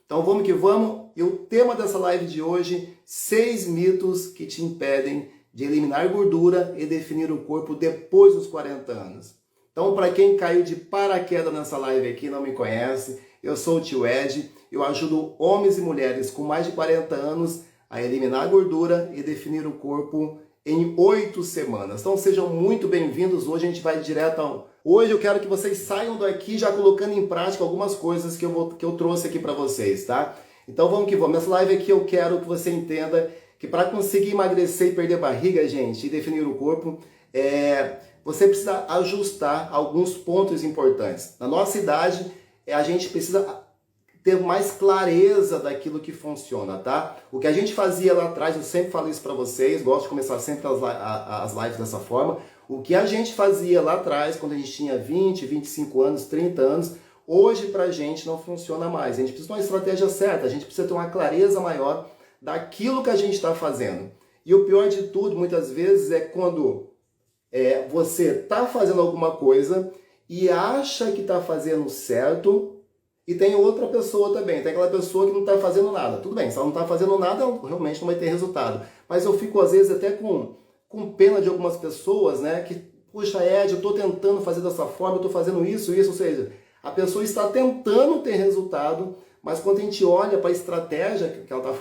Então vamos que vamos. E o tema dessa live de hoje, 6 mitos que te impedem de eliminar gordura e definir o corpo depois dos 40 anos. Então, para quem caiu de paraquedas nessa live aqui e não me conhece, eu sou o Tio Ed, eu ajudo homens e mulheres com mais de 40 anos a eliminar a gordura e definir o corpo em 8 semanas. Então sejam muito bem-vindos. Hoje a gente vai direto ao... Hoje eu quero que vocês saiam daqui já colocando em prática algumas coisas que eu trouxe aqui para vocês, tá? Então vamos que vamos. Nessa live aqui eu quero que você entenda que para conseguir emagrecer e perder barriga, gente, e definir o corpo, você precisa ajustar alguns pontos importantes. Na nossa idade, a gente precisa ter mais clareza daquilo que funciona, tá? O que a gente fazia lá atrás, eu sempre falo isso para vocês, gosto de começar sempre as lives dessa forma. O que a gente fazia lá atrás, quando a gente tinha 20, 25 anos, 30 anos, hoje pra gente não funciona mais. A gente precisa de uma estratégia certa, a gente precisa ter uma clareza maior daquilo que a gente está fazendo. E o pior de tudo, muitas vezes, é quando você está fazendo alguma coisa e acha que está fazendo certo, e tem outra pessoa também, tem aquela pessoa que não está fazendo nada. Tudo bem, se ela não está fazendo nada, realmente não vai ter resultado. Mas eu fico, às vezes, até com pena de algumas pessoas, né? Que, puxa, Ed, eu estou tentando fazer dessa forma, eu estou fazendo isso. Ou seja, a pessoa está tentando ter resultado, mas quando a gente olha para a estratégia que ela está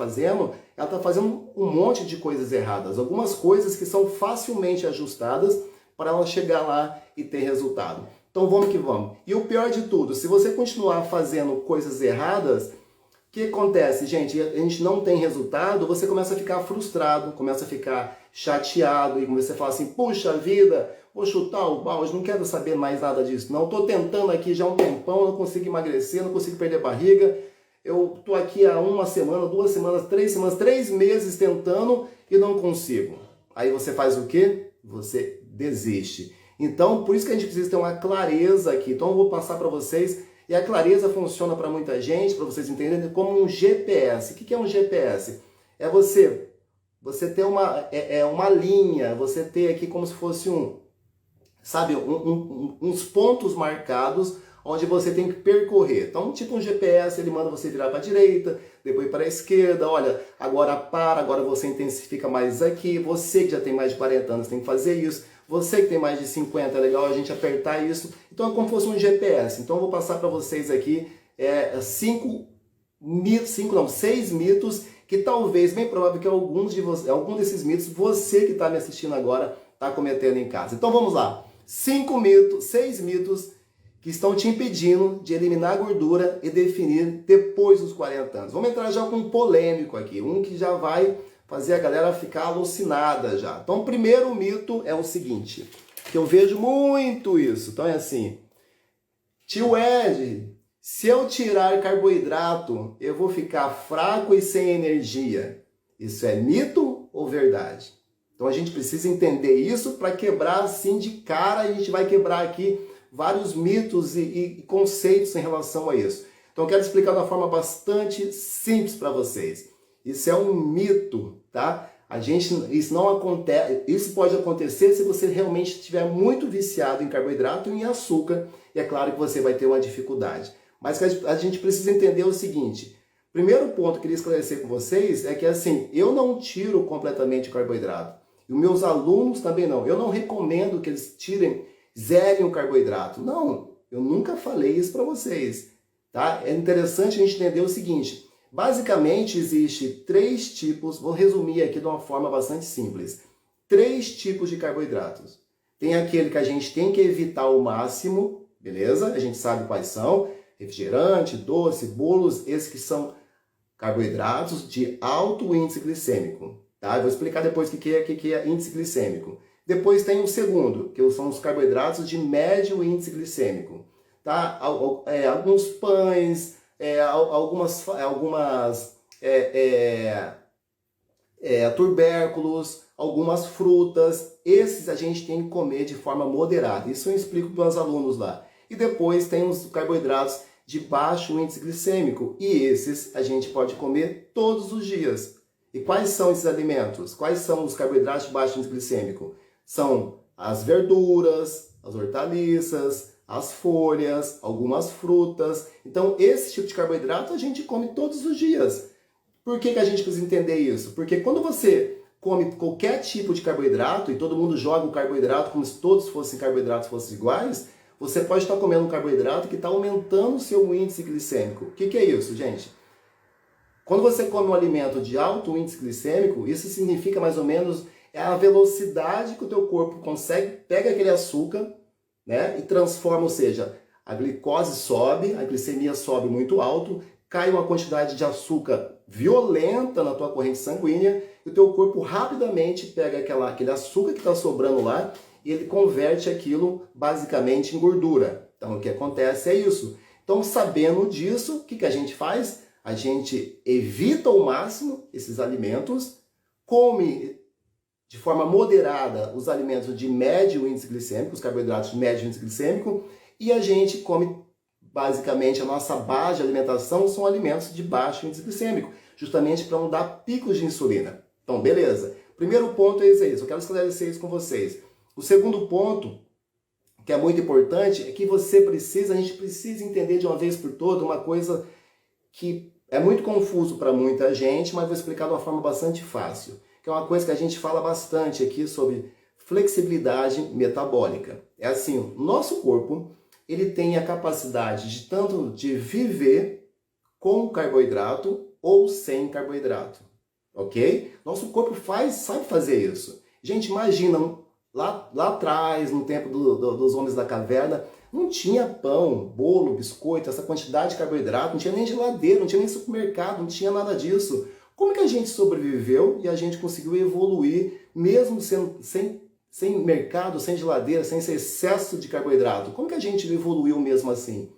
fazendo um monte de coisas erradas. Algumas coisas que são facilmente ajustadas para ela chegar lá e ter resultado. Então vamos que vamos. E o pior de tudo, se você continuar fazendo coisas erradas, o que acontece, gente? A gente não tem resultado, você começa a ficar frustrado, começa a ficar chateado, e você fala assim, puxa vida, vou chutar o balde, não quero saber mais nada disso. Não, estou tentando aqui já há um tempão, não consigo emagrecer, não consigo perder barriga. Eu estou aqui há 1 semana, 2 semanas, 3 semanas, 3 meses tentando e não consigo. Aí você faz o quê? Você desiste. Então, por isso que a gente precisa ter uma clareza aqui. Então, eu vou passar para vocês. E a clareza funciona para muita gente, para vocês entenderem, como um GPS. O que é um GPS? É você ter uma linha, você ter aqui como se fosse uns pontos marcados onde você tem que percorrer. Então, tipo um GPS, ele manda você virar para a direita, depois para a esquerda, olha, agora você intensifica mais aqui, você que já tem mais de 40 anos tem que fazer isso. Você que tem mais de 50, é legal a gente apertar isso. Então é como se fosse um GPS. Então eu vou passar para vocês aqui 6 mitos que talvez, bem provável que algum desses mitos, você que está me assistindo agora, está cometendo em casa. Então vamos lá. 6 mitos que estão te impedindo de eliminar a gordura e definir depois dos 40 anos. Vamos entrar já com um polêmico aqui, um que já vai fazer a galera ficar alucinada já. Então, o primeiro mito é o seguinte, que eu vejo muito isso. Então é assim, tio Ed, se eu tirar carboidrato, eu vou ficar fraco e sem energia. Isso é mito ou verdade? Então a gente precisa entender isso para quebrar assim de cara. A gente vai quebrar aqui vários mitos e conceitos em relação a isso. Então eu quero explicar de uma forma bastante simples para vocês. Isso é um mito, tá? Isso não acontece, isso pode acontecer se você realmente estiver muito viciado em carboidrato e em açúcar, e é claro que você vai ter uma dificuldade. Mas a gente precisa entender o seguinte, primeiro ponto que eu queria esclarecer com vocês é que assim, eu não tiro completamente o carboidrato, e os meus alunos também não. Eu não recomendo que eles zerem o carboidrato. Não, eu nunca falei isso para vocês, tá? É interessante a gente entender o seguinte, basicamente, existe 3 tipos, vou resumir aqui de uma forma bastante simples. 3 tipos de carboidratos. Tem aquele que a gente tem que evitar ao máximo, beleza? A gente sabe quais são. Refrigerante, doce, bolos, esses que são carboidratos de alto índice glicêmico. Tá? Eu vou explicar depois o que é índice glicêmico. Depois tem o segundo, que são os carboidratos de médio índice glicêmico. Tá? Alguns pães, tubérculos, algumas frutas, esses a gente tem que comer de forma moderada. Isso eu explico para os alunos lá. E depois tem os carboidratos de baixo índice glicêmico, e esses a gente pode comer todos os dias. E quais são esses alimentos? Quais são os carboidratos de baixo índice glicêmico? São as verduras, as hortaliças, as folhas, algumas frutas. Então, esse tipo de carboidrato a gente come todos os dias. Por que a gente precisa entender isso? Porque quando você come qualquer tipo de carboidrato e todo mundo joga o carboidrato como se todos fossem carboidratos fossem iguais, você pode estar comendo um carboidrato que está aumentando o seu índice glicêmico. O que é isso, gente? Quando você come um alimento de alto índice glicêmico, isso significa mais ou menos a velocidade que o teu corpo consegue, pega aquele açúcar, né, e transforma, ou seja, a glicose sobe, a glicemia sobe muito alto, cai uma quantidade de açúcar violenta na tua corrente sanguínea e o teu corpo rapidamente pega aquele açúcar que está sobrando lá e ele converte aquilo basicamente em gordura. Então o que acontece é isso. Então sabendo disso, o que a gente faz? A gente evita ao máximo esses alimentos, come de forma moderada os alimentos de médio índice glicêmico, os carboidratos de médio índice glicêmico, e a gente come, basicamente, a nossa base de alimentação são alimentos de baixo índice glicêmico, justamente para não dar picos de insulina. Então, beleza. Primeiro ponto é isso. Eu quero esclarecer isso com vocês. O segundo ponto, que é muito importante, é que a gente precisa entender de uma vez por todas uma coisa que é muito confuso para muita gente, mas vou explicar de uma forma bastante fácil. Que é uma coisa que a gente fala bastante aqui sobre flexibilidade metabólica. É assim, o nosso corpo, ele tem a capacidade de tanto de viver com carboidrato ou sem carboidrato, ok? Nosso corpo sabe fazer isso. Gente, imagina, lá atrás, no tempo dos homens da caverna, não tinha pão, bolo, biscoito, essa quantidade de carboidrato, não tinha nem geladeira, não tinha nem supermercado, não tinha nada disso. Como que a gente sobreviveu e a gente conseguiu evoluir, mesmo sem mercado, sem geladeira, sem esse excesso de carboidrato? Como que a gente evoluiu mesmo assim?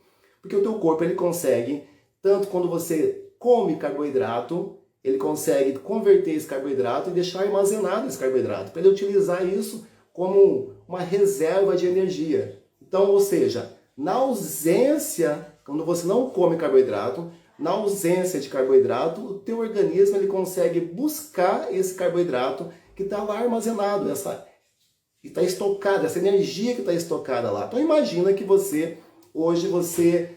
Porque o teu corpo ele consegue, tanto quando você come carboidrato, ele consegue converter esse carboidrato e deixar armazenado esse carboidrato, para ele utilizar isso como uma reserva de energia. Então, ou seja, na ausência, quando você não come carboidrato, na ausência de carboidrato, o teu organismo ele consegue buscar esse carboidrato que está lá armazenado, que está estocado, essa energia que está estocada lá. Então imagina que hoje você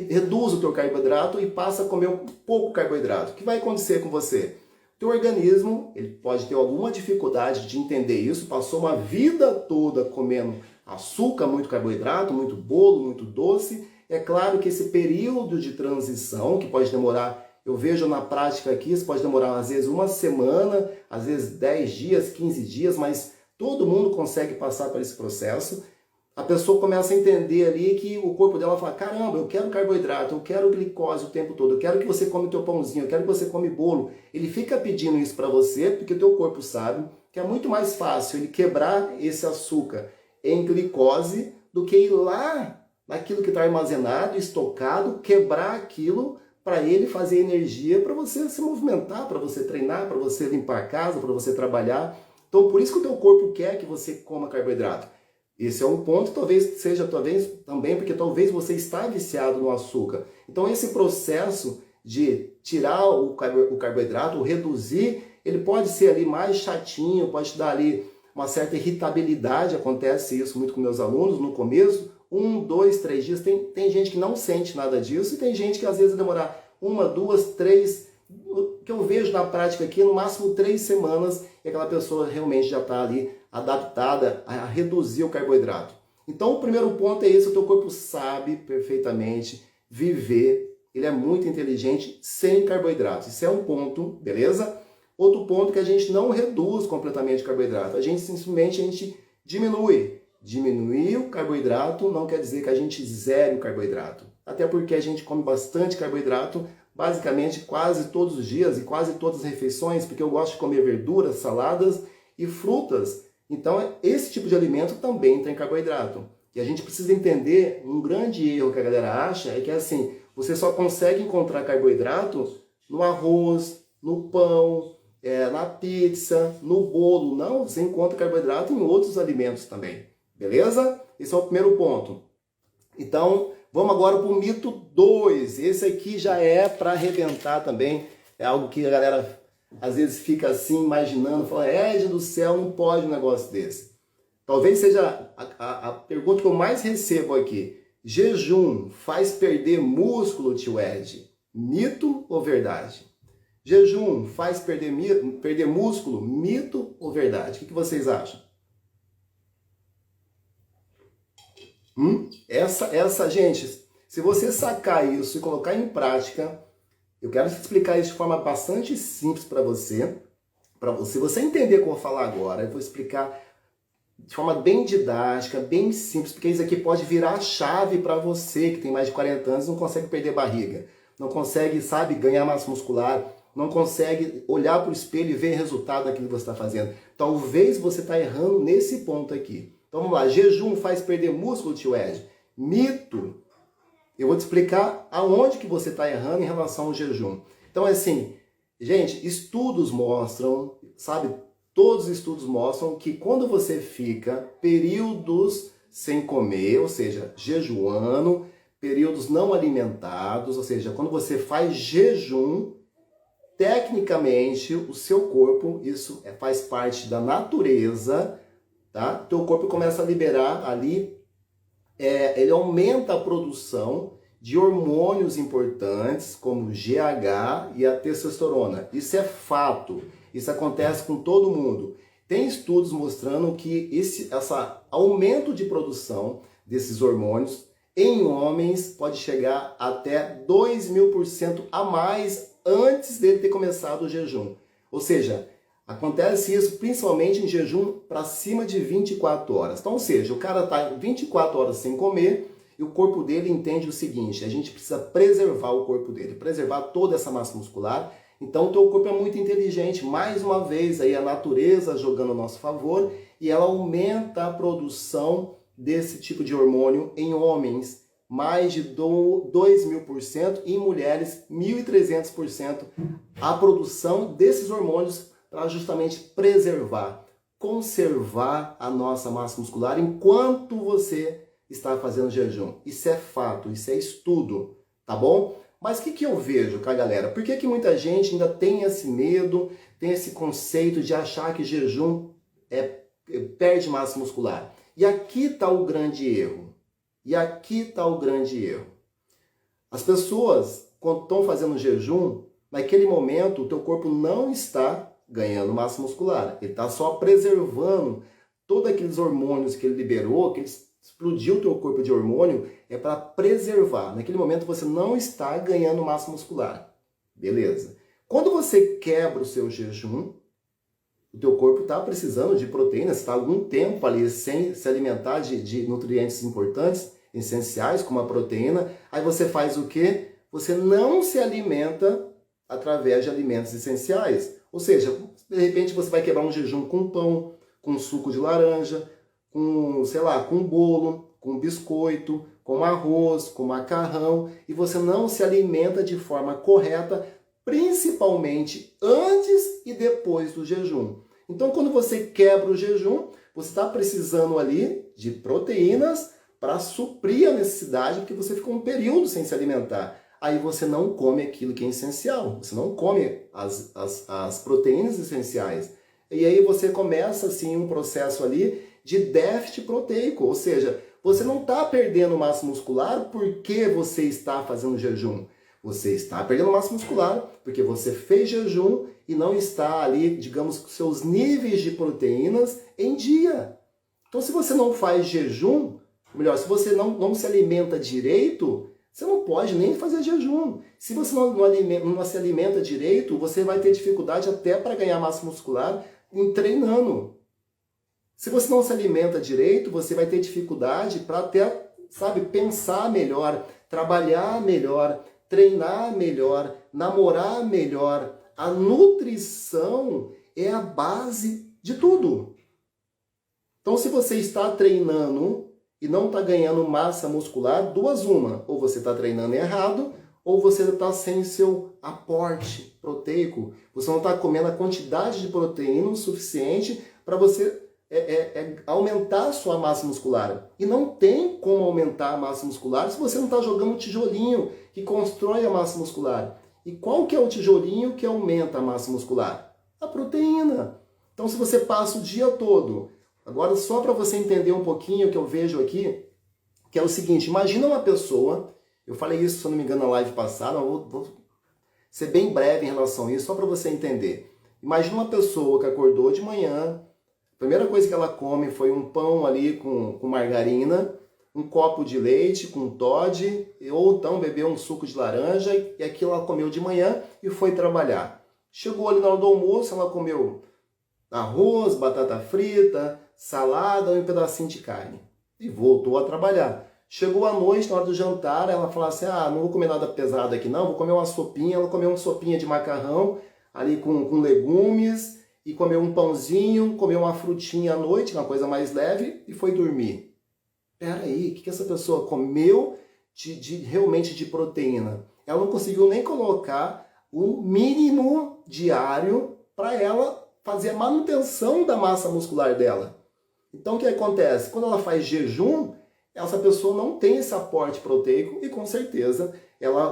reduz o teu carboidrato e passa a comer um pouco carboidrato. O que vai acontecer com você? O teu organismo ele pode ter alguma dificuldade de entender isso, passou uma vida toda comendo açúcar, muito carboidrato, muito bolo, muito doce. É claro que esse período de transição, que pode demorar, eu vejo na prática aqui, isso pode demorar às vezes uma semana, às vezes 10 dias, 15 dias, mas todo mundo consegue passar por esse processo. A pessoa começa a entender ali que o corpo dela fala, caramba, eu quero carboidrato, eu quero glicose o tempo todo, eu quero que você come teu pãozinho, eu quero que você come bolo. Ele fica pedindo isso para você, porque o teu corpo sabe que é muito mais fácil ele quebrar esse açúcar em glicose do que ir lá naquilo que está armazenado, estocado, quebrar aquilo para ele fazer energia para você se movimentar, para você treinar, para você limpar a casa, para você trabalhar. Então, por isso que o teu corpo quer que você coma carboidrato. Esse é um ponto, talvez também porque talvez você está viciado no açúcar. Então, esse processo de tirar o carboidrato, ou reduzir, ele pode ser ali mais chatinho, pode te dar ali uma certa irritabilidade, acontece isso muito com meus alunos no começo, 1, 2, 3 dias, tem gente que não sente nada disso, e tem gente que às vezes vai demorar 1, 2, 3, que eu vejo na prática aqui, no máximo 3 semanas, e aquela pessoa realmente já está ali adaptada a reduzir o carboidrato. Então o primeiro ponto é esse, o teu corpo sabe perfeitamente viver, ele é muito inteligente sem carboidrato. Isso é um ponto, beleza? Outro ponto é que a gente não reduz completamente o carboidrato, a gente simplesmente diminui. Diminuir o carboidrato não quer dizer que a gente zere o carboidrato. Até porque a gente come bastante carboidrato, basicamente quase todos os dias e quase todas as refeições, porque eu gosto de comer verduras, saladas e frutas. Então, esse tipo de alimento também tem carboidrato. E a gente precisa entender, um grande erro que a galera acha é que assim, você só consegue encontrar carboidrato no arroz, no pão, na pizza, no bolo. Não, você encontra carboidrato em outros alimentos também. Beleza? Esse é o primeiro ponto. Então, vamos agora para o mito 2. Esse aqui já é para arrebentar também. É algo que a galera às vezes fica assim imaginando, fala, Ed do céu, não pode um negócio desse. Talvez seja a pergunta que eu mais recebo aqui. Jejum faz perder músculo, tio Ed? Mito ou verdade? Jejum faz perder músculo? Mito ou verdade? O que vocês acham? Gente, se você sacar isso e colocar em prática, eu quero explicar isso de forma bastante simples para você. Se você entender o que eu vou falar agora, eu vou explicar de forma bem didática, bem simples, porque isso aqui pode virar a chave para você que tem mais de 40 anos e não consegue perder barriga, não consegue, sabe, ganhar massa muscular, não consegue olhar para o espelho e ver o resultado daquilo que você está fazendo. Talvez você está errando nesse ponto aqui. Então vamos lá, jejum faz perder músculo, tio Ed? Mito. Eu vou te explicar aonde que você está errando em relação ao jejum. Então, assim, gente, estudos mostram, sabe, todos os estudos mostram que quando você fica períodos sem comer, ou seja, jejuando, períodos não alimentados, ou seja, quando você faz jejum, tecnicamente o seu corpo, isso faz parte da natureza, tá? Teu corpo começa a liberar ali, ele aumenta a produção de hormônios importantes, como o GH e a testosterona. Isso é fato. Isso acontece com todo mundo. Tem estudos mostrando que esse aumento de produção desses hormônios em homens pode chegar até 2000% a mais antes dele ter começado o jejum. Ou seja, acontece isso principalmente em jejum para cima de 24 horas. Então, ou seja, o cara está 24 horas sem comer e o corpo dele entende o seguinte: a gente precisa preservar o corpo dele, preservar toda essa massa muscular. Então, o teu corpo é muito inteligente. Mais uma vez, aí a natureza jogando a nosso favor e ela aumenta a produção desse tipo de hormônio em homens, mais de 2.000%, e em mulheres 1.300% a produção desses hormônios para justamente preservar, conservar a nossa massa muscular enquanto você está fazendo jejum. Isso é fato, isso é estudo, tá bom? Mas o que eu vejo com a galera? Por que muita gente ainda tem esse medo, tem esse conceito de achar que jejum perde massa muscular? E aqui está o grande erro. As pessoas, quando estão fazendo jejum, naquele momento o teu corpo não está ganhando massa muscular. Ele está só preservando todos aqueles hormônios que ele liberou, que ele explodiu o teu corpo de hormônio, é para preservar. Naquele momento você não está ganhando massa muscular. Beleza. Quando você quebra o seu jejum, o teu corpo está precisando de proteínas, está algum tempo ali sem se alimentar de nutrientes importantes, essenciais, como a proteína. Aí você faz o quê? Você não se alimenta através de alimentos essenciais. Ou seja, de repente você vai quebrar um jejum com pão, com suco de laranja, com, sei lá, com bolo, com biscoito, com arroz, com macarrão, e você não se alimenta de forma correta, principalmente antes e depois do jejum. Então, quando você quebra o jejum, você está precisando ali de proteínas para suprir a necessidade, porque você ficou um período sem se alimentar. Aí você não come aquilo que é essencial, você não come as proteínas essenciais. E aí você começa, assim, um processo ali de déficit proteico, ou seja, você não está perdendo massa muscular porque você está fazendo jejum. Você está perdendo massa muscular porque você fez jejum e não está ali, digamos, com seus níveis de proteínas em dia. Então, se você não faz jejum, melhor, se você não se alimenta direito, você não pode nem fazer jejum. Se você não se alimenta direito, você vai ter dificuldade até para ganhar massa muscular treinando. Se você não se alimenta direito, você vai ter dificuldade para até, sabe, pensar melhor, trabalhar melhor, treinar melhor, namorar melhor. A nutrição é a base de tudo. Então, se você está treinando e não está ganhando massa muscular, duas uma. Ou você está treinando errado, ou você está sem seu aporte proteico. Você não está comendo a quantidade de proteína o suficiente para você aumentar a sua massa muscular. E não tem como aumentar a massa muscular se você não está jogando um tijolinho que constrói a massa muscular. E qual que é o tijolinho que aumenta a massa muscular? A proteína. Então, se você passa o dia todo Agora, só para você entender um pouquinho o que eu vejo aqui, que é o seguinte, imagina uma pessoa, eu falei isso, se eu não me engano, na live passada, vou ser bem breve em relação a isso, só para você entender. Imagina uma pessoa que acordou de manhã, a primeira coisa que ela come foi um pão ali com margarina, um copo de leite com Toddy, ou então bebeu um suco de laranja, e aquilo ela comeu de manhã e foi trabalhar. Chegou ali na hora do almoço, ela comeu arroz, batata frita, salada e um pedacinho de carne. E voltou a trabalhar. Chegou à noite, na hora do jantar, ela falou assim, não vou comer nada pesado aqui não, vou comer uma sopinha. Ela comeu uma sopinha de macarrão, ali com legumes, e comeu um pãozinho, comeu uma frutinha à noite, uma coisa mais leve, e foi dormir. Peraí, o que essa pessoa comeu realmente de proteína? Ela não conseguiu nem colocar o mínimo diário para ela fazer a manutenção da massa muscular dela. Então o que acontece? Quando ela faz jejum, essa pessoa não tem esse aporte proteico e com certeza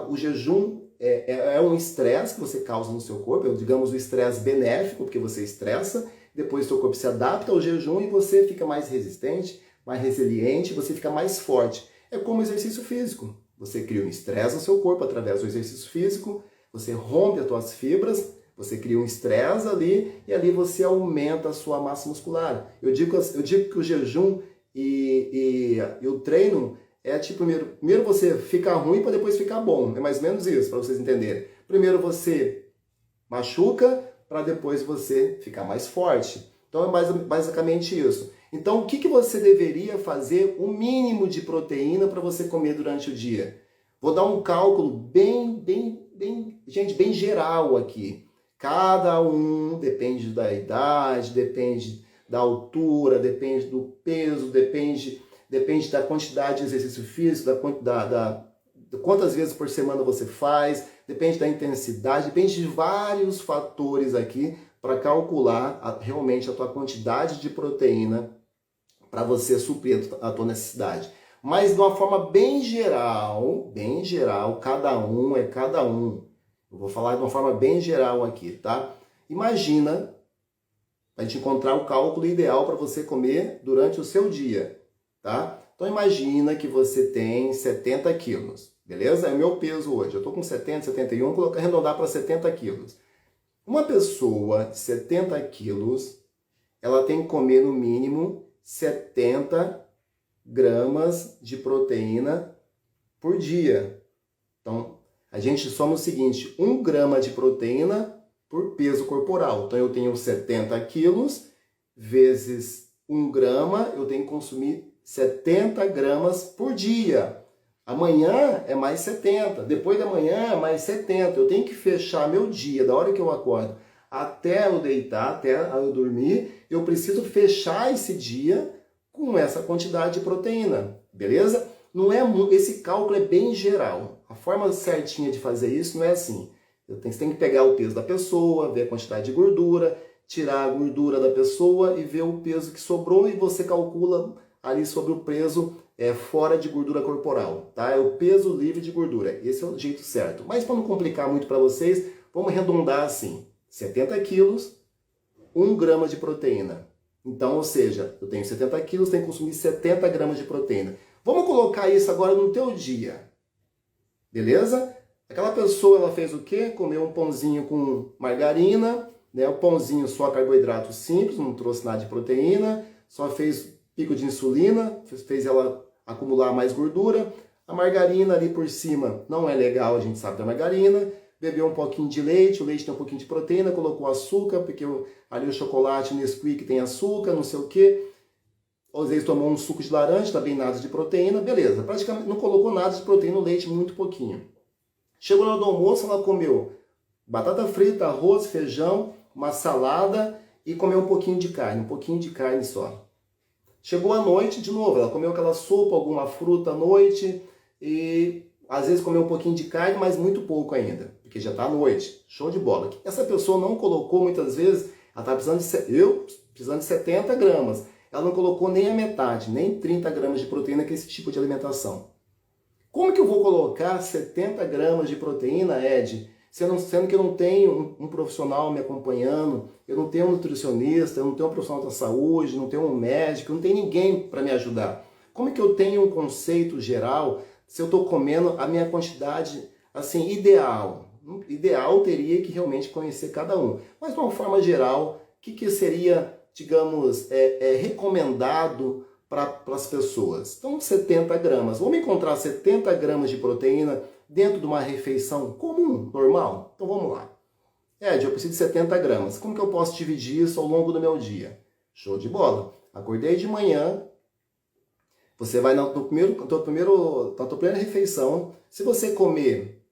o jejum é um estresse que você causa no seu corpo, digamos o estresse benéfico, porque você estressa, depois o seu corpo se adapta ao jejum e você fica mais resistente, mais resiliente, você fica mais forte. É como o exercício físico. Você cria um estresse no seu corpo através do exercício físico, você rompe as suas fibras, você cria um estresse ali e ali você aumenta a sua massa muscular. Eu digo que o jejum e o treino é tipo, primeiro você fica ruim para depois ficar bom. É mais ou menos isso, para vocês entenderem. Primeiro você machuca para depois você ficar mais forte. Então é basicamente isso. Então o que você deveria fazer, o mínimo de proteína para você comer durante o dia? Vou dar um cálculo bem geral aqui. Cada um depende da idade, depende da altura, depende do peso, depende da quantidade de exercício físico, de quantas vezes por semana você faz, depende da intensidade, depende de vários fatores aqui para calcular realmente a tua quantidade de proteína para você suprir a tua necessidade. Mas de uma forma bem geral, cada um é cada um. Eu vou falar de uma forma bem geral aqui, tá? Imagina a gente encontrar o cálculo ideal para você comer durante o seu dia, tá? Então imagina que você tem 70 quilos, beleza? É o meu peso hoje. Eu estou com 70, 71, vou arredondar para 70 quilos. Uma pessoa de 70 quilos, ela tem que comer no mínimo 70 gramas de proteína por dia. Então, a gente soma o seguinte, 1 grama de proteína por peso corporal. Então, eu tenho 70 quilos vezes 1 grama, eu tenho que consumir 70 gramas por dia. Amanhã é mais 70, depois da manhã é mais 70. Eu tenho que fechar meu dia, da hora que eu acordo até eu deitar, até eu dormir, eu preciso fechar esse dia com essa quantidade de proteína, beleza? Não é esse cálculo é bem geral. A forma certinha de fazer isso não é assim. Você tem que pegar o peso da pessoa, ver a quantidade de gordura, tirar a gordura da pessoa e ver o peso que sobrou e você calcula ali sobre o peso fora de gordura corporal, tá? É o peso livre de gordura. Esse é o jeito certo. Mas para não complicar muito para vocês, vamos arredondar assim. 70 quilos, 1 grama de proteína. Então, ou seja, eu tenho 70 quilos, tenho que consumir 70 gramas de proteína. Vamos colocar isso agora no teu dia. Beleza? Aquela pessoa, ela fez o quê? Comeu um pãozinho com margarina, né? O pãozinho só carboidrato simples, não trouxe nada de proteína, só fez pico de insulina, fez ela acumular mais gordura. A margarina ali por cima não é legal, a gente sabe da margarina. Bebeu um pouquinho de leite, o leite tem um pouquinho de proteína, colocou açúcar, porque ali o chocolate, o Nesquik tem açúcar, não sei o quê. Às vezes tomou um suco de laranja, também nada de proteína, beleza. Praticamente não colocou nada de proteína no leite, muito pouquinho. Chegou na hora do almoço, ela comeu batata frita, arroz, feijão, uma salada e comeu um pouquinho de carne só. Chegou à noite, de novo, ela comeu aquela sopa, alguma fruta à noite e às vezes comeu um pouquinho de carne, mas muito pouco ainda, porque já está à noite. Show de bola. Essa pessoa não colocou muitas vezes, ela está precisando de 70 gramas. Ela não colocou nem a metade, nem 30 gramas de proteína, que é esse tipo de alimentação. Como que eu vou colocar 70 gramas de proteína, Ed, Sendo que eu não tenho um profissional me acompanhando, eu não tenho um nutricionista, eu não tenho um profissional da saúde, não tenho um médico, não tem ninguém para me ajudar. Como é que eu tenho um conceito geral se eu estou comendo a minha quantidade assim ideal? Ideal teria que realmente conhecer cada um. Mas de uma forma geral, o que seria, digamos, recomendado para as pessoas? Então, 70 gramas. Vamos encontrar 70 gramas de proteína dentro de uma refeição comum, normal? Então vamos lá. Ed, eu preciso de 70 gramas. Como que eu posso dividir isso ao longo do meu dia? Show de bola. Acordei de manhã, você vai na tua primeira refeição. Se você comer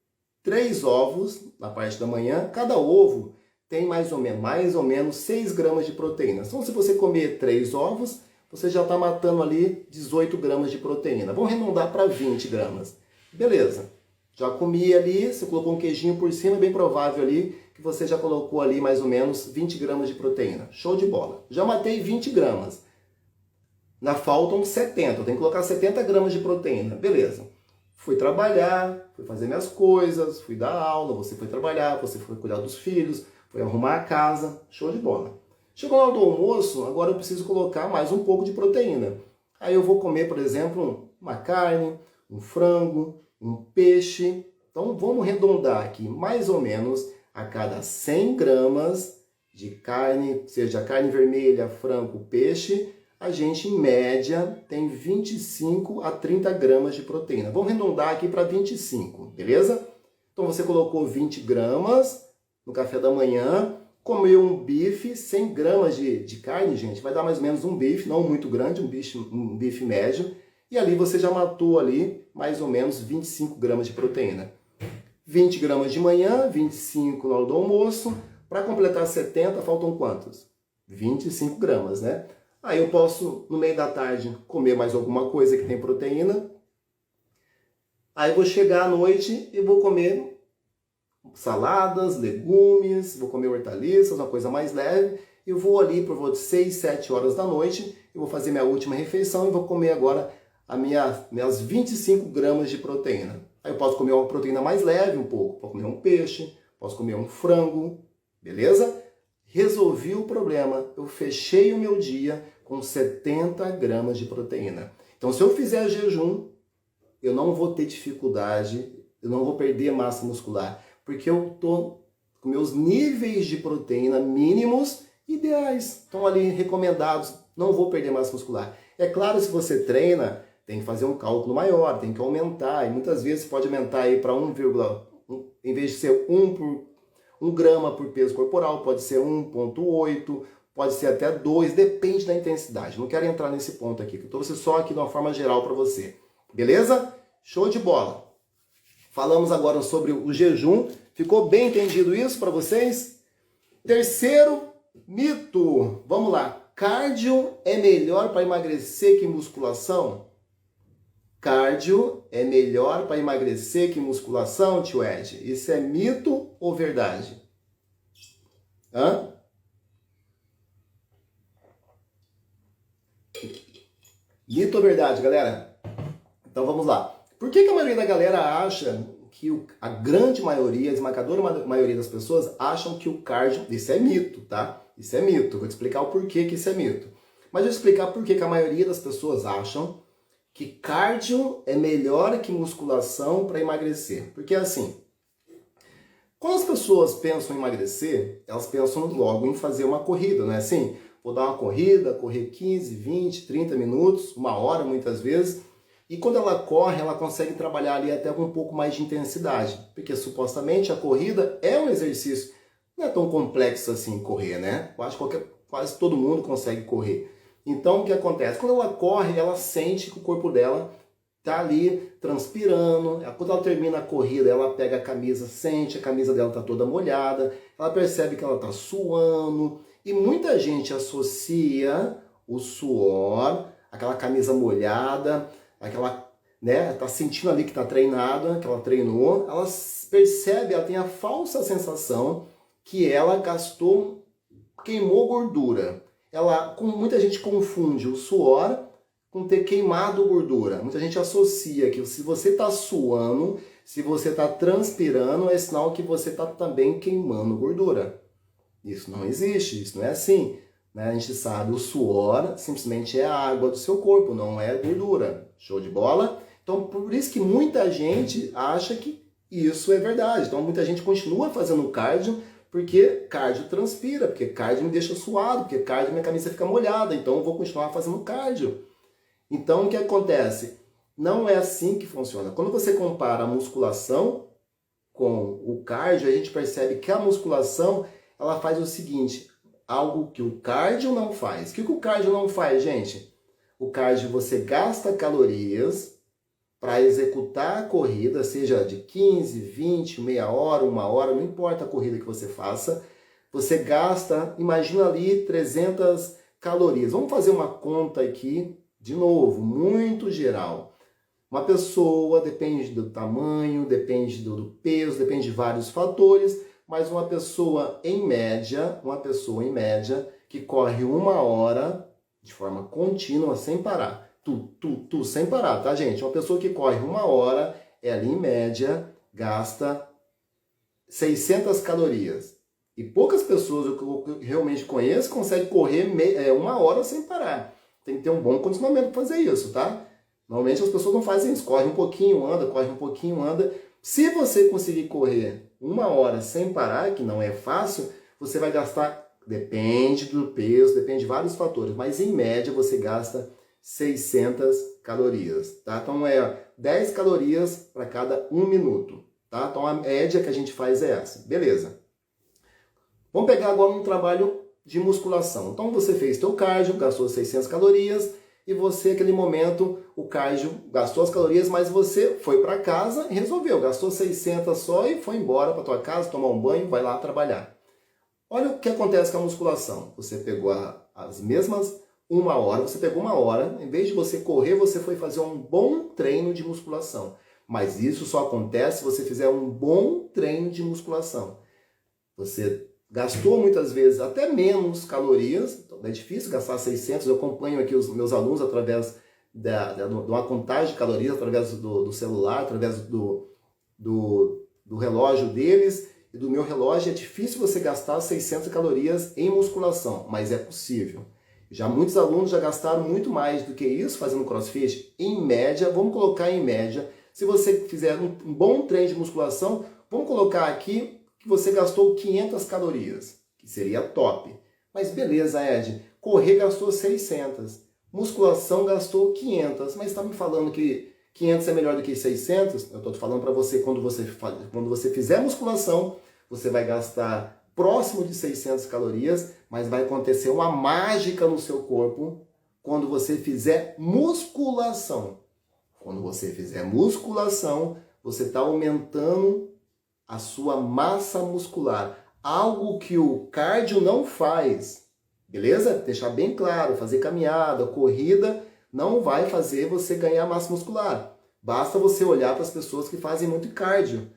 3 ovos na parte da manhã, cada ovo tem mais ou menos 6 gramas de proteína. Então, se você comer 3 ovos, você já está matando ali 18 gramas de proteína. Vamos arredondar para 20 gramas. Beleza. Já comi ali, você colocou um queijinho por cima, é bem provável ali que você já colocou ali mais ou menos 20 gramas de proteína. Show de bola. Já matei 20 gramas. Na faltam 70, eu tenho que colocar 70 gramas de proteína. Beleza. Fui trabalhar, fui fazer minhas coisas, fui dar aula, você foi trabalhar, você foi cuidar dos filhos, foi arrumar a casa. Show de bola. Chegou na hora do almoço, agora eu preciso colocar mais um pouco de proteína. Aí eu vou comer, por exemplo, uma carne, um frango, um peixe. Então vamos arredondar aqui, mais ou menos a cada 100 gramas de carne, seja carne vermelha, frango, peixe, a gente, em média, tem 25 a 30 gramas de proteína. Vamos arredondar aqui para 25, beleza? Então você colocou 20 gramas no café da manhã, comeu um bife, 100 gramas de carne, gente, vai dar mais ou menos um bife, não muito grande, um bife médio, e ali você já matou ali mais ou menos 25 gramas de proteína. 20 gramas de manhã, 25 na hora do almoço, para completar 70, faltam quantos? 25 gramas, né? Aí eu posso, no meio da tarde, comer mais alguma coisa que tem proteína. Aí eu vou chegar à noite e vou comer saladas, legumes, vou comer hortaliças, uma coisa mais leve. Eu vou ali por volta de 6, 7 horas da noite, eu vou fazer minha última refeição e vou comer agora minhas 25 gramas de proteína. Aí eu posso comer uma proteína mais leve um pouco, posso comer um peixe, posso comer um frango, beleza? Resolvi o problema, eu fechei o meu dia com 70 gramas de proteína. Então, se eu fizer jejum, eu não vou ter dificuldade, eu não vou perder massa muscular, porque eu estou com meus níveis de proteína mínimos ideais, estão ali recomendados, não vou perder massa muscular. É claro, se você treina, tem que fazer um cálculo maior, tem que aumentar, e muitas vezes pode aumentar aí para 1,1, em vez de ser 1 grama por peso corporal, pode ser 1,8, pode ser até 2, depende da intensidade. Não quero entrar nesse ponto aqui, que eu trouxe só aqui de uma forma geral para você. Beleza? Show de bola! Falamos agora sobre o jejum. Ficou bem entendido isso para vocês? Terceiro mito. Vamos lá. Cardio é melhor para emagrecer que musculação? Cardio é melhor para emagrecer que musculação, tio Ed? Isso é mito ou verdade? Hã? Mito ou verdade, galera? Então vamos lá. Por que a maioria da galera acha que a grande maioria, a esmagadora maioria das pessoas acham que o cardio... Isso é mito, tá? Isso é mito. Vou te explicar o porquê que isso é mito. Mas eu vou explicar por que a maioria das pessoas acham que cardio é melhor que musculação para emagrecer. Porque assim, quando as pessoas pensam em emagrecer, elas pensam logo em fazer uma corrida, não é assim? Vou dar uma corrida, correr 15, 20, 30 minutos, 1 hora muitas vezes. E quando ela corre, ela consegue trabalhar ali até com um pouco mais de intensidade. Porque supostamente a corrida é um exercício, não é tão complexo assim correr, né? Eu acho que quase todo mundo consegue correr. Então o que acontece? Quando ela corre, ela sente que o corpo dela tá ali transpirando. Quando ela termina a corrida, ela pega a camisa, sente a camisa dela tá toda molhada, ela percebe que ela tá suando. E muita gente associa o suor, aquela camisa molhada, aquela, né, tá sentindo ali que tá treinada, que ela treinou, ela percebe, ela tem a falsa sensação que ela gastou, queimou gordura. Muita gente confunde o suor com ter queimado gordura. Muita gente associa que se você tá suando, Se você está transpirando, é sinal que você está também queimando gordura. Isso não existe, isso não é assim. Né? A gente sabe, o suor simplesmente é a água do seu corpo, não é gordura. Show de bola? Então, por isso que muita gente acha que isso é verdade. Então, muita gente continua fazendo cardio, porque cardio transpira, porque cardio me deixa suado, porque cardio minha camisa fica molhada, então eu vou continuar fazendo cardio. Então, o que acontece? Não é assim que funciona. Quando você compara a musculação com o cardio, a gente percebe que a musculação, ela faz o seguinte, algo que o cardio não faz. O que o cardio não faz, gente? O cardio, você gasta calorias para executar a corrida, seja de 15, 20, meia hora, uma hora, não importa a corrida que você faça, você gasta, imagina ali, 300 calorias. Vamos fazer uma conta aqui, de novo, muito geral. Uma pessoa, depende do tamanho, depende do peso, depende de vários fatores, mas uma pessoa em média, que corre uma hora de forma contínua, sem parar. Sem parar, tá, gente? Uma pessoa que corre uma hora, ela em média gasta 600 calorias. E poucas pessoas que eu realmente conheço conseguem correr uma hora sem parar. Tem que ter um bom condicionamento para fazer isso, tá? Normalmente as pessoas não fazem isso. Corre um pouquinho, anda. Se você conseguir correr uma hora sem parar, que não é fácil, você vai gastar, depende do peso, depende de vários fatores, mas em média você gasta 600 calorias, tá? Então é 10 calorias para cada 1 minuto, tá? Então a média que a gente faz é essa, beleza. Vamos pegar agora um trabalho de musculação. Então você fez teu cardio, gastou 600 calorias, e você, naquele momento, o cardio gastou as calorias, mas você foi para casa e resolveu, gastou 600 só e foi embora para tua casa, tomar um banho, vai lá trabalhar. Olha o que acontece com a musculação. Você pegou as mesmas uma hora, em vez de você correr, você foi fazer um bom treino de musculação. Mas isso só acontece se você fizer um bom treino de musculação. Você gastou muitas vezes até menos calorias, então é difícil gastar 600, eu acompanho aqui os meus alunos através de uma contagem de calorias, através do celular, através do relógio deles e do meu relógio. É difícil você gastar 600 calorias em musculação, mas é possível. Já muitos alunos já gastaram muito mais do que isso fazendo crossfit. Em média, vamos colocar em média, se você fizer um bom treino de musculação, vamos colocar aqui que você gastou 500 calorias, que seria top. Mas beleza, Ed, correr gastou 600, musculação gastou 500, mas está me falando que 500 é melhor do que 600? Eu estou falando para você, quando você fizer musculação, você vai gastar próximo de 600 calorias, mas vai acontecer uma mágica no seu corpo quando você fizer musculação. Quando você fizer musculação, você está aumentando a sua massa muscular, algo que o cardio não faz, beleza? Deixar bem claro, fazer caminhada, corrida, não vai fazer você ganhar massa muscular. Basta você olhar para as pessoas que fazem muito cardio.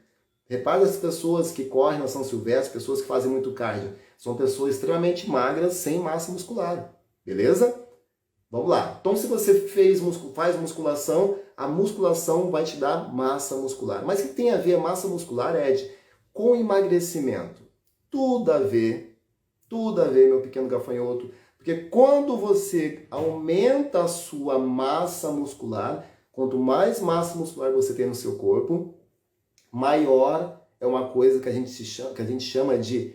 Repare as pessoas que correm na São Silvestre, pessoas que fazem muito cardio. São pessoas extremamente magras, sem massa muscular, beleza? Vamos lá. Então, se você faz musculação, a musculação vai te dar massa muscular. Mas o que tem a ver a massa muscular, Ed, com emagrecimento? Tudo a ver, meu pequeno gafanhoto. Porque quando você aumenta a sua massa muscular, quanto mais massa muscular você tem no seu corpo, maior é uma coisa que a gente chama de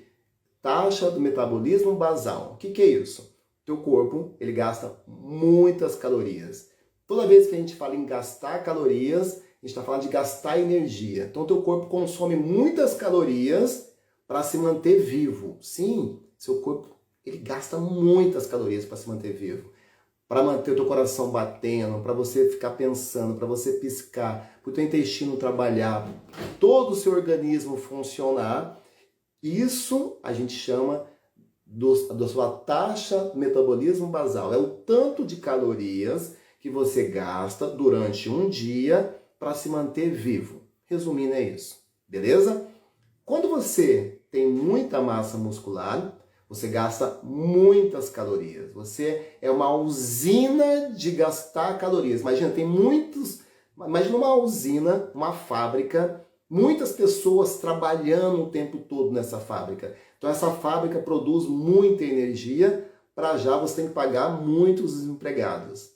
taxa do metabolismo basal. O que é isso? Teu corpo, ele gasta muitas calorias. Toda vez que a gente fala em gastar calorias, a gente está falando de gastar energia. Então, teu corpo consome muitas calorias para se manter vivo. Sim, seu corpo, ele gasta muitas calorias para se manter vivo. Para manter o teu coração batendo, para você ficar pensando, para você piscar, para o teu intestino trabalhar, todo o seu organismo funcionar. Isso a gente chama da sua taxa de metabolismo basal. É o tanto de calorias que você gasta durante um dia para se manter vivo. Resumindo, é isso. Beleza? Quando você tem muita massa muscular, você gasta muitas calorias. Você é uma usina de gastar calorias. Imagina uma usina, uma fábrica Muitas pessoas trabalhando o tempo todo nessa fábrica. Então essa fábrica produz muita energia, para já você tem que pagar muitos empregados.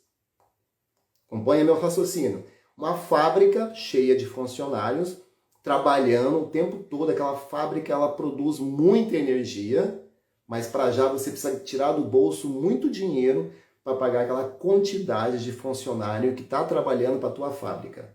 Acompanha meu raciocínio. Uma fábrica cheia de funcionários, trabalhando o tempo todo, aquela fábrica ela produz muita energia, mas para já você precisa tirar do bolso muito dinheiro para pagar aquela quantidade de funcionário que está trabalhando para a tua fábrica.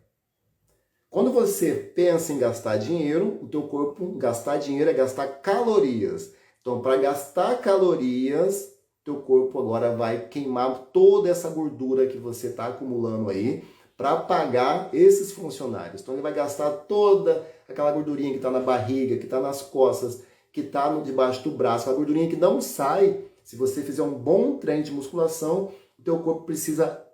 Quando você pensa em gastar dinheiro, o teu corpo, gastar dinheiro é gastar calorias. Então, para gastar calorias, teu corpo agora vai queimar toda essa gordura que você está acumulando aí para pagar esses funcionários. Então, ele vai gastar toda aquela gordurinha que está na barriga, que está nas costas, que está debaixo do braço, aquela gordurinha que não sai. Se você fizer um bom treino de musculação, o teu corpo precisa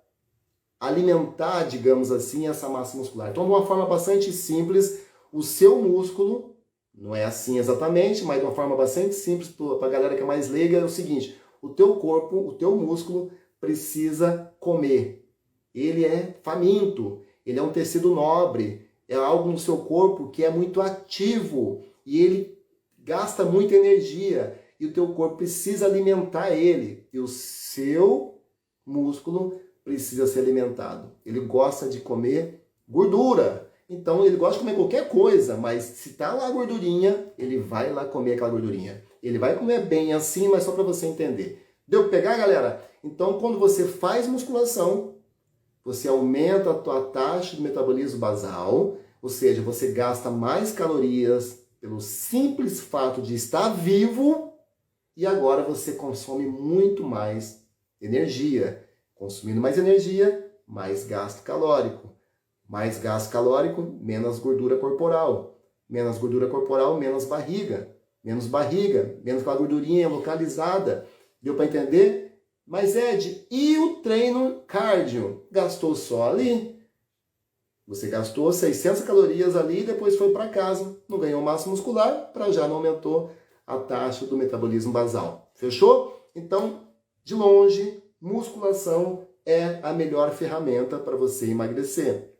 alimentar, digamos assim, essa massa muscular. Então, de uma forma bastante simples, o seu músculo, não é assim exatamente, mas de uma forma bastante simples, para a galera que é mais leiga, é o seguinte: o teu corpo, o teu músculo precisa comer. Ele é faminto, ele é um tecido nobre, é algo no seu corpo que é muito ativo e ele gasta muita energia e o teu corpo precisa alimentar ele. E o seu músculo precisa ser alimentado. Ele gosta de comer gordura. Então ele gosta de comer qualquer coisa, mas se tá lá a gordurinha, ele vai lá comer aquela gordurinha. Ele vai comer bem assim, mas só para você entender. Deu pra pegar, galera? Então quando você faz musculação, você aumenta a tua taxa de metabolismo basal, ou seja, você gasta mais calorias pelo simples fato de estar vivo e agora você consome muito mais energia. Consumindo mais energia, mais gasto calórico. Mais gasto calórico, menos gordura corporal. Menos gordura corporal, menos barriga. Menos barriga, menos aquela gordurinha localizada. Deu para entender? Mas Ed, e o treino cardio? Gastou só ali? Você gastou 600 calorias ali e depois foi para casa. Não ganhou massa muscular, para já não aumentou a taxa do metabolismo basal. Fechou? Então, de longe, musculação é a melhor ferramenta para você emagrecer.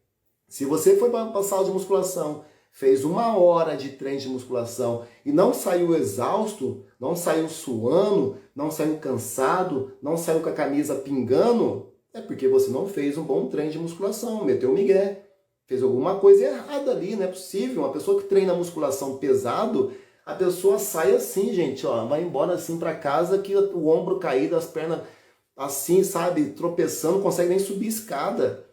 Se você foi para a sala de musculação, fez 1 hora de treino de musculação e não saiu exausto, não saiu suando, não saiu cansado, não saiu com a camisa pingando, é porque você não fez um bom treino de musculação, meteu o migué, fez alguma coisa errada ali, não é possível. Uma pessoa que treina musculação pesado, a pessoa sai assim, gente, ó, vai embora assim para casa que o ombro caído, as pernas assim, sabe, tropeçando, não consegue nem subir escada.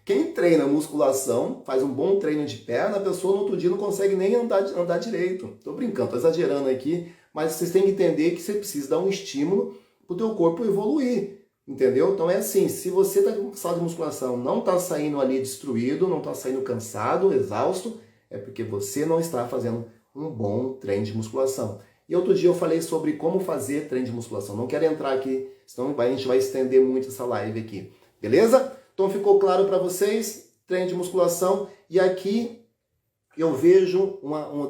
Quem treina musculação, faz um bom treino de perna, a pessoa no outro dia não consegue nem andar direito. Tô brincando, tô exagerando aqui, mas vocês têm que entender que você precisa dar um estímulo pro teu corpo evoluir, entendeu? Então é assim, se você tá com sala de musculação, não tá saindo ali destruído, não tá saindo cansado, exausto, é porque você não está fazendo um bom treino de musculação. E outro dia eu falei sobre como fazer treino de musculação. Não quero entrar aqui, senão a gente vai estender muito essa live aqui. Beleza? Então ficou claro para vocês? Treino de musculação. E aqui eu vejo,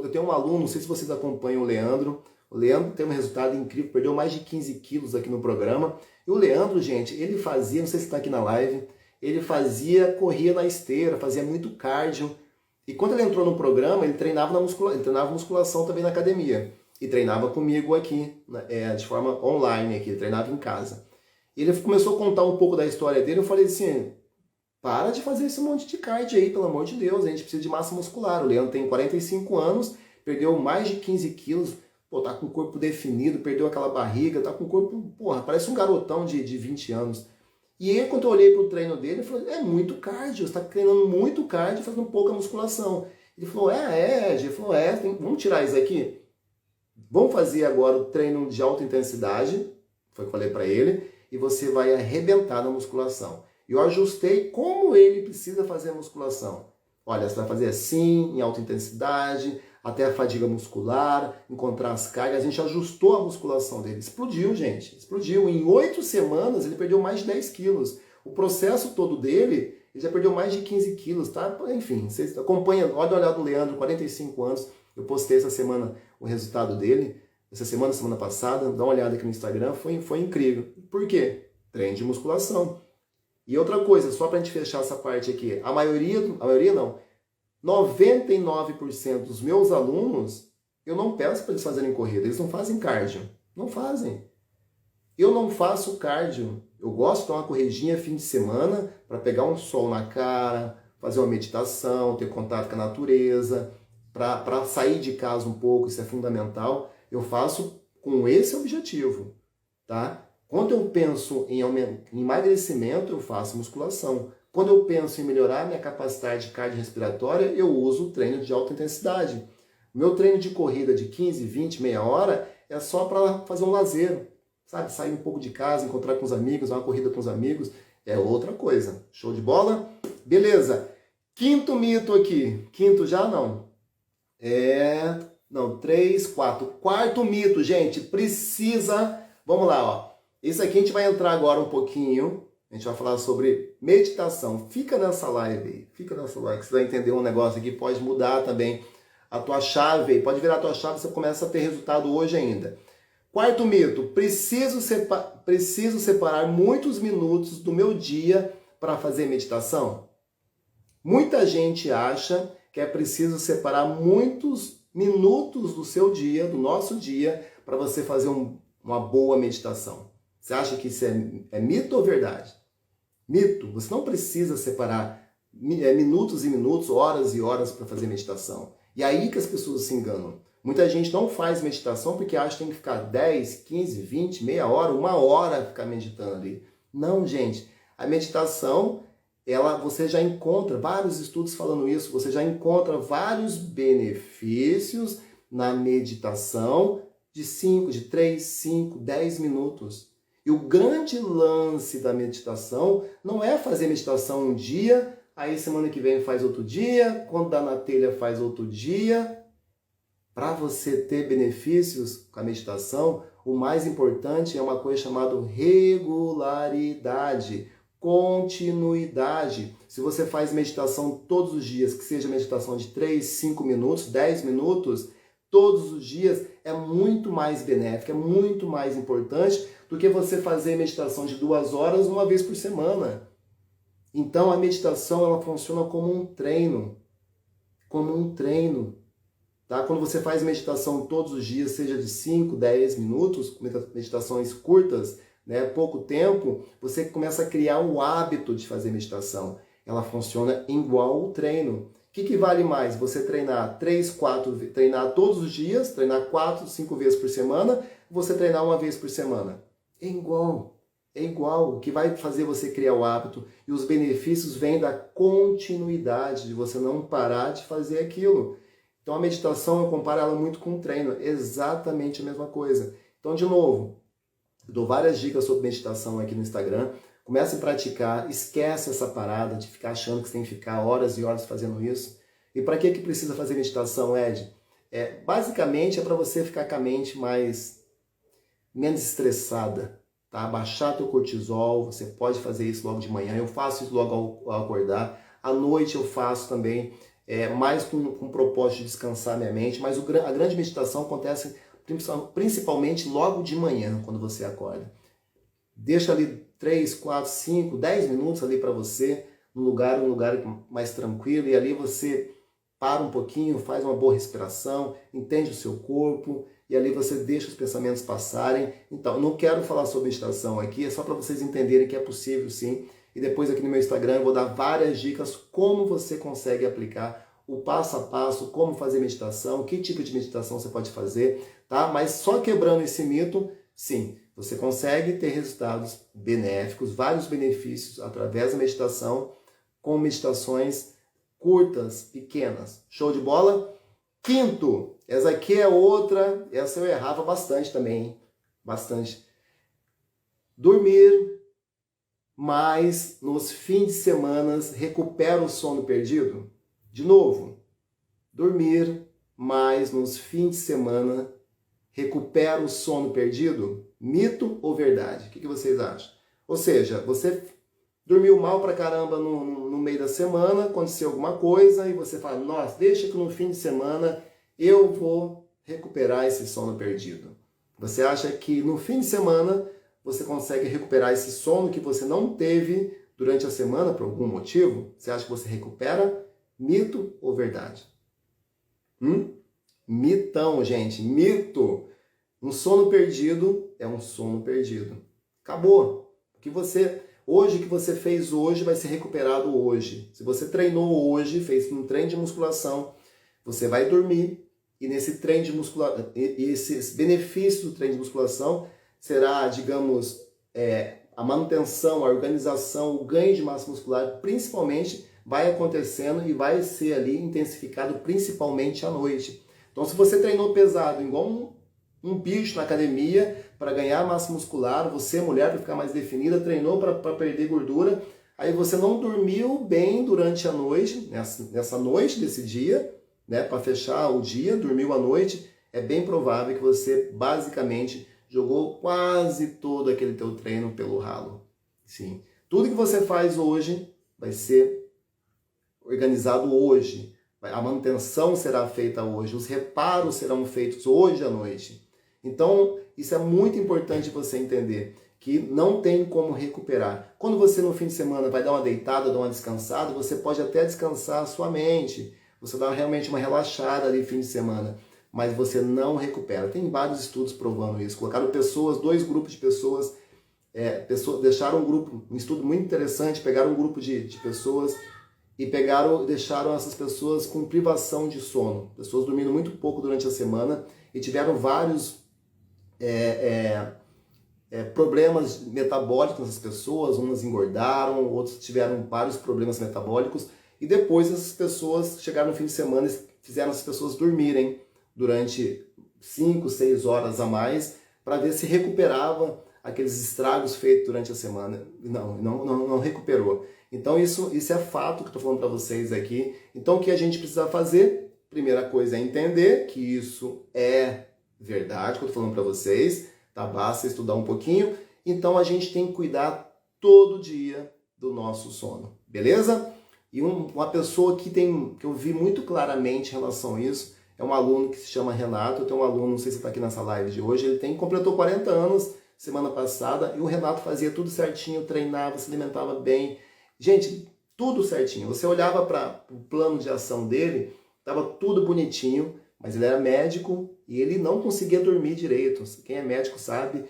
eu tenho um aluno, não sei se vocês acompanham o Leandro. O Leandro tem um resultado incrível, perdeu mais de 15 quilos aqui no programa. E o Leandro, gente, ele fazia, não sei se está aqui na live, ele corria na esteira, fazia muito cardio. E quando ele entrou no programa, ele treinava musculação também na academia. E treinava comigo aqui, de forma online aqui, ele treinava em casa. E ele começou a contar um pouco da história dele, eu falei assim, para de fazer esse monte de cardio aí, pelo amor de Deus, a gente precisa de massa muscular. O Leandro tem 45 anos, perdeu mais de 15 quilos, pô, tá com o corpo definido, perdeu aquela barriga, tá com o corpo, porra, parece um garotão de 20 anos. E aí, quando eu olhei pro treino dele, eu falei, é muito cardio, você tá treinando muito cardio, fazendo pouca musculação. Ele falou, ele falou, vamos tirar isso aqui? Vamos fazer agora o treino de alta intensidade, foi o que eu falei para ele, e você vai arrebentar na musculação. Eu ajustei como ele precisa fazer a musculação. Olha, você vai fazer assim, em alta intensidade, até a fadiga muscular, encontrar as cargas. A gente ajustou a musculação dele. Explodiu, gente. Explodiu. Em 8 semanas, ele perdeu mais de 10 quilos. O processo todo dele, ele já perdeu mais de 15 quilos, tá? Enfim, vocês acompanham. Olha do Leandro, 45 anos. Eu postei essa semana o resultado dele. Essa semana passada. Dá uma olhada aqui no Instagram. Foi incrível. Por quê? Treino de musculação. E outra coisa, só pra gente fechar essa parte aqui. A maioria não. 99% dos meus alunos, eu não peço para eles fazerem corrida, eles não fazem cardio. Não fazem. Eu não faço cardio. Eu gosto de dar uma corridinha fim de semana para pegar um sol na cara, fazer uma meditação, ter contato com a natureza, para sair de casa um pouco, isso é fundamental. Eu faço com esse objetivo, tá? Quando eu penso em emagrecimento, eu faço musculação. Quando eu penso em melhorar minha capacidade cardiorrespiratória, eu uso o treino de alta intensidade. O meu treino de corrida de 15, 20, meia hora é só para fazer um lazer, sabe? Sair um pouco de casa, encontrar com os amigos, dar uma corrida com os amigos, é outra coisa. Show de bola? Beleza. Quinto mito aqui. Quinto já não. Não, 3, 4. Quarto mito, gente, precisa... Vamos lá, ó. Isso aqui a gente vai entrar agora um pouquinho. A gente vai falar sobre meditação. Fica nessa live aí. Fica nessa live, que você vai entender um negócio aqui. Pode mudar também a tua chave aí. Pode virar a tua chave e você começa a ter resultado hoje ainda. Quarto mito. Preciso separar muitos minutos do meu dia para fazer meditação? Muita gente acha que é preciso separar muitos minutos do seu dia, do nosso dia, para você fazer uma boa meditação. Você acha que isso é mito ou verdade? Mito. Você não precisa separar minutos e minutos, horas e horas para fazer meditação. E aí que as pessoas se enganam. Muita gente não faz meditação porque acha que tem que ficar 10, 15, 20, meia hora, uma hora ficar meditando ali. Não, gente. A meditação, você já encontra vários estudos falando isso, você já encontra vários benefícios na meditação de 3, 5, 10 minutos. E o grande lance da meditação não é fazer meditação um dia, aí semana que vem faz outro dia, quando dá na telha faz outro dia. Para você ter benefícios com a meditação, o mais importante é uma coisa chamada regularidade, continuidade. Se você faz meditação todos os dias, que seja meditação de 3, 5 minutos, 10 minutos, todos os dias, é muito mais benéfico, é muito mais importante do que você fazer meditação de 2 horas uma vez por semana. Então a meditação ela funciona como um treino. Tá? Quando você faz meditação todos os dias, seja de 5, 10 minutos, meditações curtas, né, pouco tempo, você começa a criar o hábito de fazer meditação. Ela funciona igual o treino. O que vale mais? Você treinar 3, 4, treinar todos os dias, treinar 4, 5 vezes por semana, você treinar uma vez por semana. É igual. O que vai fazer você criar o hábito e os benefícios vêm da continuidade, de você não parar de fazer aquilo. Então a meditação, eu comparo ela muito com o treino, exatamente a mesma coisa. Então, de novo, eu dou várias dicas sobre meditação aqui no Instagram. Comece a praticar, esquece essa parada de ficar achando que você tem que ficar horas e horas fazendo isso. E para que precisa fazer meditação, Ed? Basicamente é para você ficar com a mente menos estressada, tá? Baixar teu cortisol, você pode fazer isso logo de manhã. Eu faço isso logo ao acordar. À noite eu faço também, mais com o propósito de descansar minha mente. Mas a grande meditação acontece principalmente logo de manhã, quando você acorda. Deixa ali 3, 4, 5, 10 minutos ali para você, num lugar mais tranquilo, e ali você para um pouquinho, faz uma boa respiração, entende o seu corpo, e ali você deixa os pensamentos passarem. Então, eu não quero falar sobre meditação aqui, é só para vocês entenderem que é possível sim, e depois aqui no meu Instagram eu vou dar várias dicas como você consegue aplicar o passo a passo, como fazer meditação, que tipo de meditação você pode fazer, tá? Mas só quebrando esse mito, sim, você consegue ter resultados benéficos, vários benefícios através da meditação, com meditações curtas, pequenas. Show de bola? Quinto, essa aqui é outra, essa eu errava bastante também, hein? Bastante. Dormir mais nos fins de semana recupera o sono perdido? De novo, dormir mais nos fins de semana recupera o sono perdido? Mito ou verdade? O que vocês acham? Ou seja, você dormiu mal pra caramba no meio da semana, aconteceu alguma coisa e você fala, nossa, deixa que no fim de semana eu vou recuperar esse sono perdido. Você acha que no fim de semana você consegue recuperar esse sono que você não teve durante a semana por algum motivo? Você acha que você recupera? Mito ou verdade? Mitão, gente, mito. Um sono perdido é um sono perdido. Acabou. O que você fez hoje vai ser recuperado hoje. Se você treinou hoje, fez um treino de musculação, você vai dormir e nesse treino de musculação, esses benefícios do treino de musculação será, digamos, a manutenção, a organização, o ganho de massa muscular, principalmente, vai acontecendo e vai ser ali intensificado principalmente à noite. Então, se você treinou pesado, igual um bicho na academia, para ganhar massa muscular, você, mulher, para ficar mais definida, treinou para perder gordura, aí você não dormiu bem durante a noite, nessa noite desse dia, né, para fechar o dia, dormiu à noite, é bem provável que você basicamente jogou quase todo aquele teu treino pelo ralo. Sim. Tudo que você faz hoje vai ser organizado hoje. A manutenção será feita hoje, os reparos serão feitos hoje à noite. Então, isso é muito importante você entender, que não tem como recuperar. Quando você no fim de semana vai dar uma deitada, dar uma descansada, você pode até descansar a sua mente. Você dá realmente uma relaxada ali no fim de semana, mas você não recupera. Tem vários estudos provando isso. Colocaram dois grupos de pessoas, deixaram um estudo muito interessante, pegaram um grupo de pessoas e deixaram essas pessoas com privação de sono. Pessoas dormindo muito pouco durante a semana e tiveram vários problemas metabólicos nessas pessoas, umas engordaram, outros tiveram vários problemas metabólicos, e depois essas pessoas chegaram no fim de semana e fizeram as pessoas dormirem durante 5, 6 horas a mais, para ver se recuperava aqueles estragos feitos durante a semana. Não recuperou. Então isso é fato que eu estou falando para vocês aqui. Então o que a gente precisa fazer? Primeira coisa é entender que isso é verdade, que eu estou falando para vocês, tá? Basta estudar um pouquinho. Então a gente tem que cuidar todo dia do nosso sono, beleza? E uma pessoa que eu vi muito claramente em relação a isso é um aluno que se chama Renato. Eu tenho um aluno, não sei se está aqui nessa live de hoje, ele completou 40 anos semana passada, e o Renato fazia tudo certinho, treinava, se alimentava bem. Gente, tudo certinho. Você olhava para o plano de ação dele, estava tudo bonitinho, mas ele era médico e ele não conseguia dormir direito. Quem é médico sabe.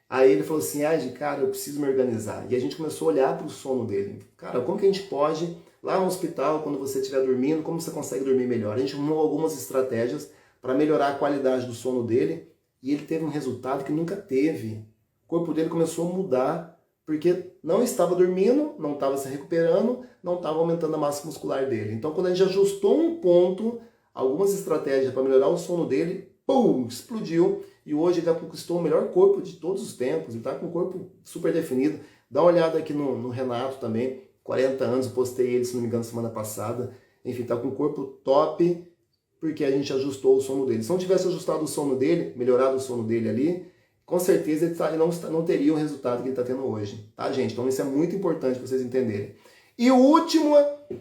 Aí ele falou assim, cara, eu preciso me organizar. E a gente começou a olhar para o sono dele. Cara, como que a gente pode, lá no hospital, quando você estiver dormindo, como você consegue dormir melhor? A gente arrumou algumas estratégias para melhorar a qualidade do sono dele e ele teve um resultado que nunca teve. O corpo dele começou a mudar porque não estava dormindo, não estava se recuperando, não estava aumentando a massa muscular dele. Então, quando a gente ajustou um ponto, algumas estratégias para melhorar o sono dele, pum, explodiu. E hoje ele já conquistou o melhor corpo de todos os tempos. Ele está com um corpo super definido. Dá uma olhada aqui no Renato também, 40 anos, eu postei ele, se não me engano, semana passada. Enfim, está com um corpo top, porque a gente ajustou o sono dele. Se não tivesse ajustado o sono dele, melhorado o sono dele ali, com certeza ele não teria o resultado que ele está tendo hoje, tá, gente? Então isso é muito importante para vocês entenderem. E o último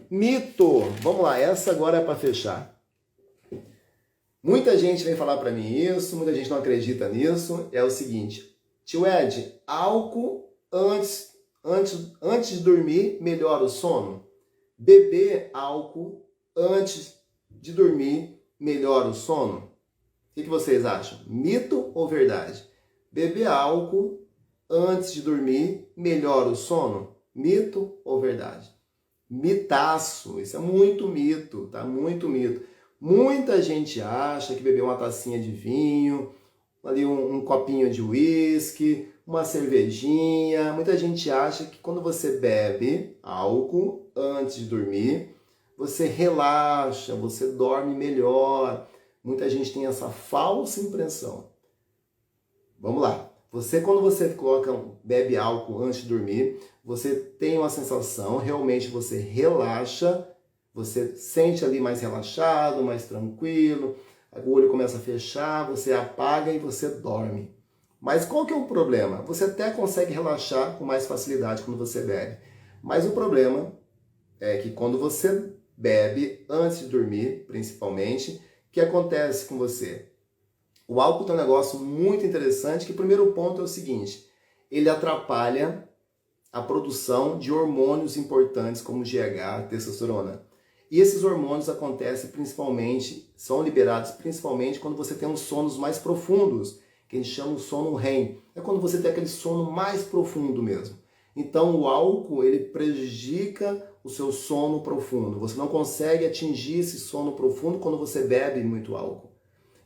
mito, vamos lá, essa agora é para fechar. Muita gente vem falar para mim isso, muita gente não acredita nisso, é o seguinte, tio Ed, álcool antes de dormir melhora o sono? Beber álcool antes de dormir melhora o sono? O que vocês acham? Mito ou verdade? Beber álcool antes de dormir melhora o sono? Mito ou verdade? Mitaço, isso é muito mito, tá? Muito mito. Muita gente acha que beber uma tacinha de vinho, ali um copinho de uísque, uma cervejinha, muita gente acha que quando você bebe álcool antes de dormir, você relaxa, você dorme melhor. Muita gente tem essa falsa impressão. Vamos lá. Quando você bebe álcool antes de dormir, você tem uma sensação, realmente você relaxa, você sente ali mais relaxado, mais tranquilo, o olho começa a fechar, você apaga e você dorme. Mas qual que é o problema? Você até consegue relaxar com mais facilidade quando você bebe. Mas o problema é que quando você bebe antes de dormir, principalmente, o que acontece com você? O álcool tem um negócio muito interessante, que o primeiro ponto é o seguinte, ele atrapalha a produção de hormônios importantes como GH, testosterona. E esses hormônios acontecem principalmente, são liberados principalmente quando você tem uns sonos mais profundos, que a gente chama de sono REM. É quando você tem aquele sono mais profundo mesmo. Então o álcool, ele prejudica o seu sono profundo. Você não consegue atingir esse sono profundo quando você bebe muito álcool.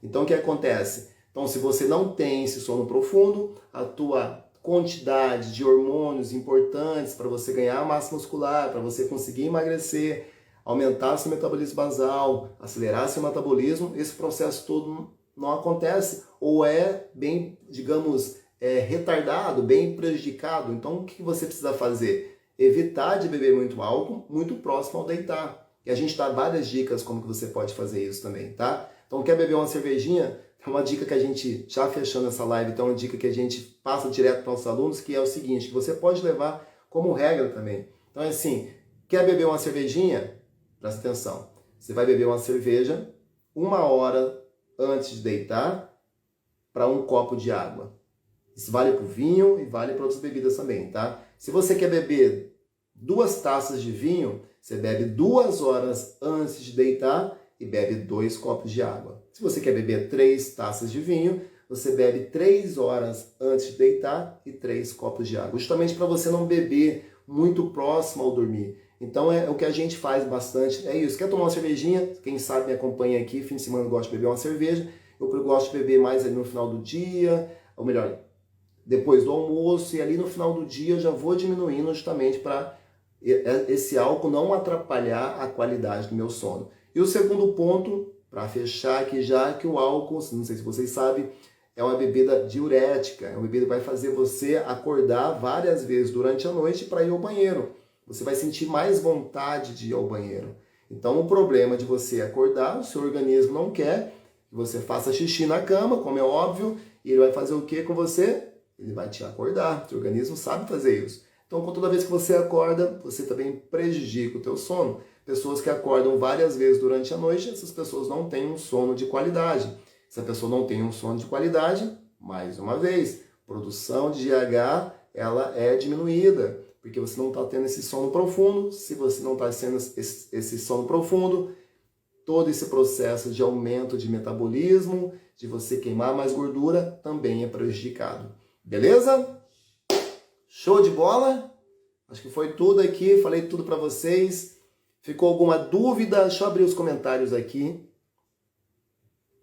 Então o que acontece? Então se você não tem esse sono profundo, a tua quantidade de hormônios importantes para você ganhar massa muscular, para você conseguir emagrecer, aumentar seu metabolismo basal, acelerar seu metabolismo, esse processo todo não acontece ou é bem, digamos, retardado, bem prejudicado. Então, o que você precisa fazer? Evitar de beber muito álcool, muito próximo ao deitar. E a gente dá várias dicas como que você pode fazer isso também, tá? Então, quer beber uma cervejinha? É uma dica que a gente, já fechando essa live, então é uma dica que a gente passa direto para os alunos, que é o seguinte, que você pode levar como regra também. Então, é assim, quer beber uma cervejinha? Presta atenção. Você vai beber uma cerveja 1 hora antes de deitar para um copo de água. Isso vale para o vinho e vale para outras bebidas também, tá? Se você quer beber 2 taças de vinho, você bebe 2 horas antes de deitar e bebe 2 copos de água. Se você quer beber 3 taças de vinho, você bebe 3 horas antes de deitar e 3 copos de água. Justamente para você não beber muito próximo ao dormir. Então é o que a gente faz bastante, é isso. Quer tomar uma cervejinha? Quem sabe me acompanha aqui, fim de semana eu gosto de beber uma cerveja. Eu gosto de beber mais ali no final do dia, ou melhor, depois do almoço, e ali no final do dia eu já vou diminuindo justamente para esse álcool não atrapalhar a qualidade do meu sono. E o segundo ponto, para fechar aqui já, que o álcool, não sei se vocês sabem, é uma bebida diurética, é uma bebida que vai fazer você acordar várias vezes durante a noite para ir ao banheiro. Você vai sentir mais vontade de ir ao banheiro. Então o problema de você acordar, o seu organismo não quer que você faça xixi na cama, como é óbvio, e ele vai fazer o que com você? Ele vai te acordar, o seu organismo sabe fazer isso. Então toda vez que você acorda, você também prejudica o teu sono. Pessoas que acordam várias vezes durante a noite, essas pessoas não têm um sono de qualidade. Se a pessoa não tem um sono de qualidade, mais uma vez, produção de GH ela é diminuída, porque você não está tendo esse sono profundo. Se você não está tendo esse sono profundo, todo esse processo de aumento de metabolismo, de você queimar mais gordura, também é prejudicado. Beleza? Show de bola? Acho que foi tudo aqui, falei tudo para vocês. Ficou alguma dúvida? Deixa eu abrir os comentários aqui.